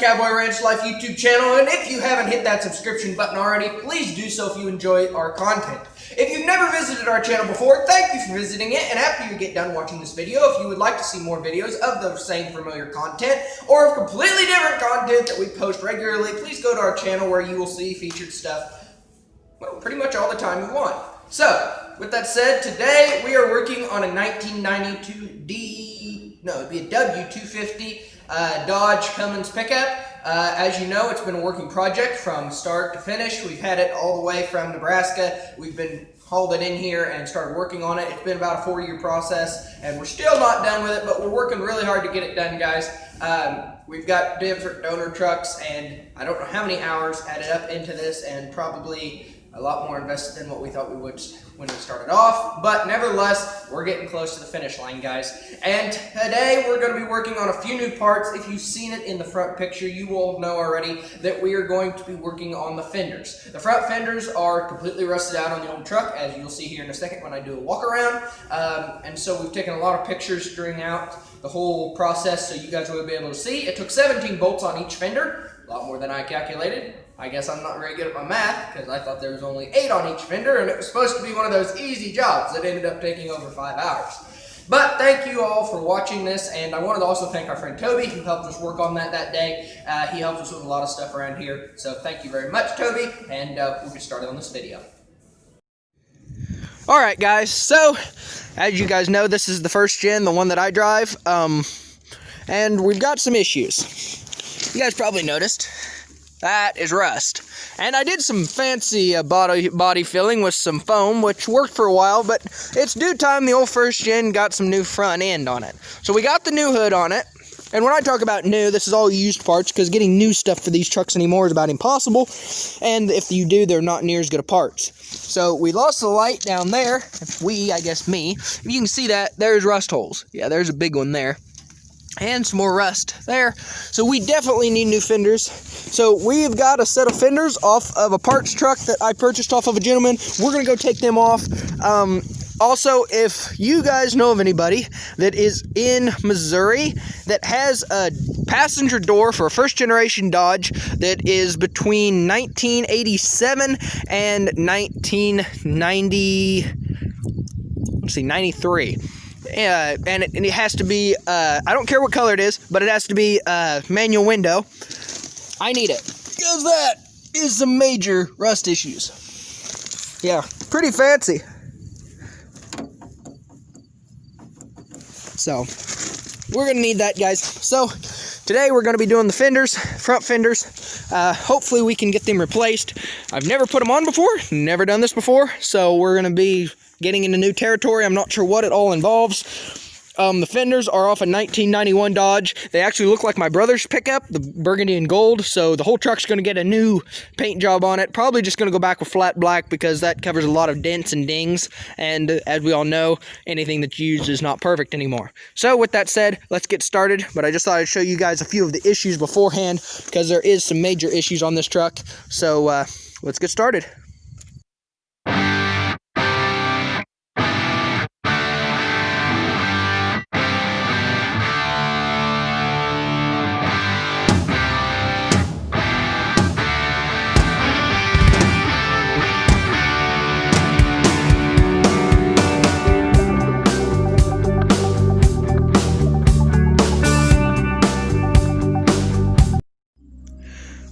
Cowboy Ranch Life YouTube channel, and if you haven't hit that subscription button already, please do so if you enjoy our content. If you've never visited our channel before, thank you for visiting it, and after you get done watching this video, if you would like to see more videos of the same familiar content, or of completely different content that we post regularly, please go to our channel where you will see featured stuff, well, pretty much all the time you want. So, with that said, today we are working on a 1992 W250 Dodge Cummins pickup. As you know, it's been a working project from start to finish. We've had it all the way from Nebraska. We've been hauled it in here and started working on it. It's been about a 4-year process, and we're still not done with it, but we're working really hard to get it done, guys. We've got different donor trucks, and I don't know how many hours added up into this, and probably a lot more invested than what we thought we would when we started off, but nevertheless, we're getting close to the finish line, guys. And today, we're going to be working on a few new parts. If you've seen it in the front picture, you will know already that we are going to be working on the fenders. The front fenders are completely rusted out on the old truck, as you'll see here in a second when I do a walk around. And so we've taken a lot of pictures during out the whole process, so you guys will be able to see. It took 17 bolts on each fender, a lot more than I calculated. I guess I'm not very good at my math, because I thought there was only 8 on each fender, and it was supposed to be one of those easy jobs that ended up taking over 5 hours. But thank you all for watching this, and I wanted to also thank our friend Toby, who helped us work on that day. He helped us with a lot of stuff around here, so thank you very much, Toby, and we'll get started on this video. Alright guys, so as you guys know, this is the First Gen, the one that I drive, and we've got some issues. You guys probably noticed. That is rust. And I did some fancy body filling with some foam, which worked for a while, but it's due time the old First Gen got some new front end on it. So we got the new hood on it, and when I talk about new, this is all used parts, because getting new stuff for these trucks anymore is about impossible, and if you do, they're not near as good of parts. So we lost the light down there. I guess me. If you can see that, there's rust holes. Yeah, there's a big one there. And some more rust there. So we definitely need new fenders. So we've got a set of fenders off of a parts truck that I purchased off of a gentleman. We're going to go take them off. Also, if you guys know of anybody that is in Missouri that has a passenger door for a first generation Dodge that is between 1987 and 93. And it has to be, I don't care what color it is, but it has to be manual window. I need it, because that is some major rust issues. Yeah, pretty fancy. So, we're going to need that, guys. So, today we're going to be doing the fenders, front fenders. Hopefully we can get them replaced. I've never put them on before, never done this before, so we're going to be getting into new territory. I'm not sure what it all involves. The fenders are off a 1991 Dodge. They actually look like my brother's pickup, the burgundy and gold, so the whole truck's going to get a new paint job on it. Probably just going to go back with flat black, because that covers a lot of dents and dings, and as we all know, anything that's used is not perfect anymore. So with that said, let's get started, but I just thought I'd show you guys a few of the issues beforehand, because there is some major issues on this truck. So let's get started.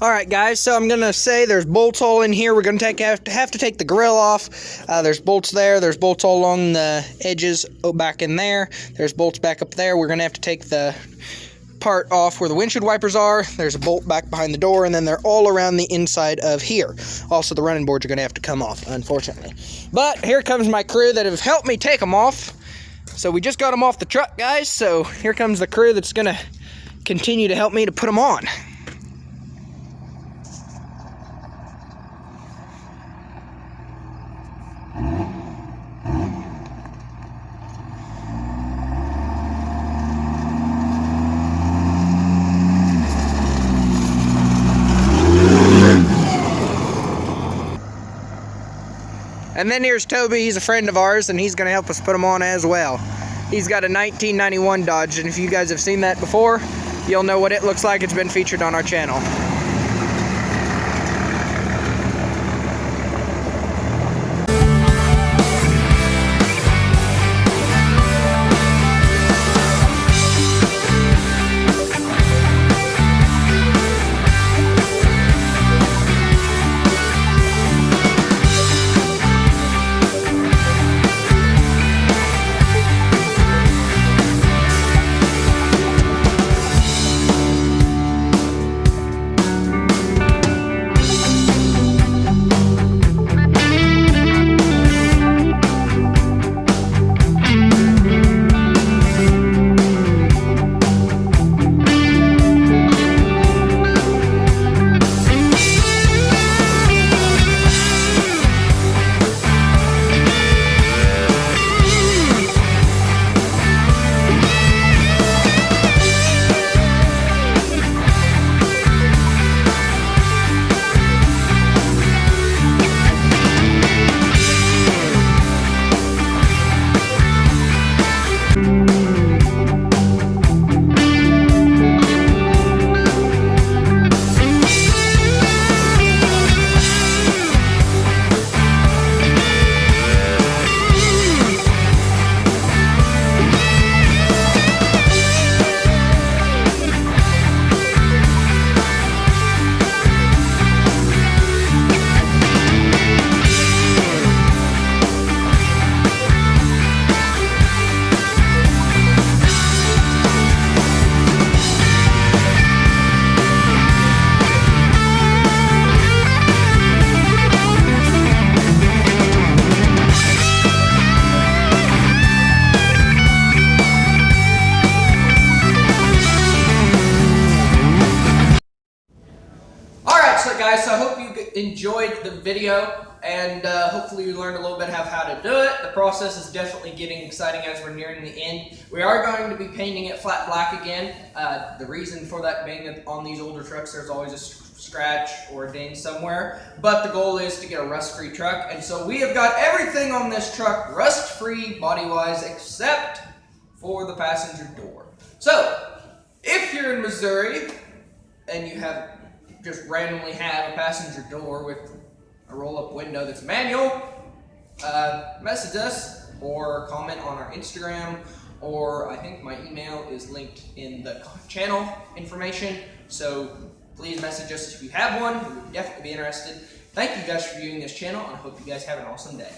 Alright guys, so I'm going to say there's bolts all in here. We're going to have to take the grill off. There's bolts there. There's bolts all along the edges back in there. There's bolts back up there. We're going to have to take the part off where the windshield wipers are. There's a bolt back behind the door, and then they're all around the inside of here. Also, the running boards are going to have to come off, unfortunately. But here comes my crew that have helped me take them off. So we just got them off the truck, guys. So here comes the crew that's going to continue to help me to put them on. And then here's Toby. He's a friend of ours, and he's going to help us put them on as well. He's got a 1991 Dodge, and if you guys have seen that before, you'll know what it looks like. It's been featured on our channel. Guys, so I hope you enjoyed the video, and hopefully you learned a little bit of how to do it. The process is definitely getting exciting as we're nearing the end. We are going to be painting it flat black again. The reason for that being that on these older trucks there's always a scratch or a ding somewhere, but the goal is to get a rust-free truck, and so we have got everything on this truck rust-free body-wise except for the passenger door. So if you're in Missouri and you have just randomly have a passenger door with a roll-up window that's manual, message us or comment on our Instagram, or I think my email is linked in the channel information, so please message us if you have one. We would definitely be interested. Thank you guys for viewing this channel, and I hope you guys have an awesome day.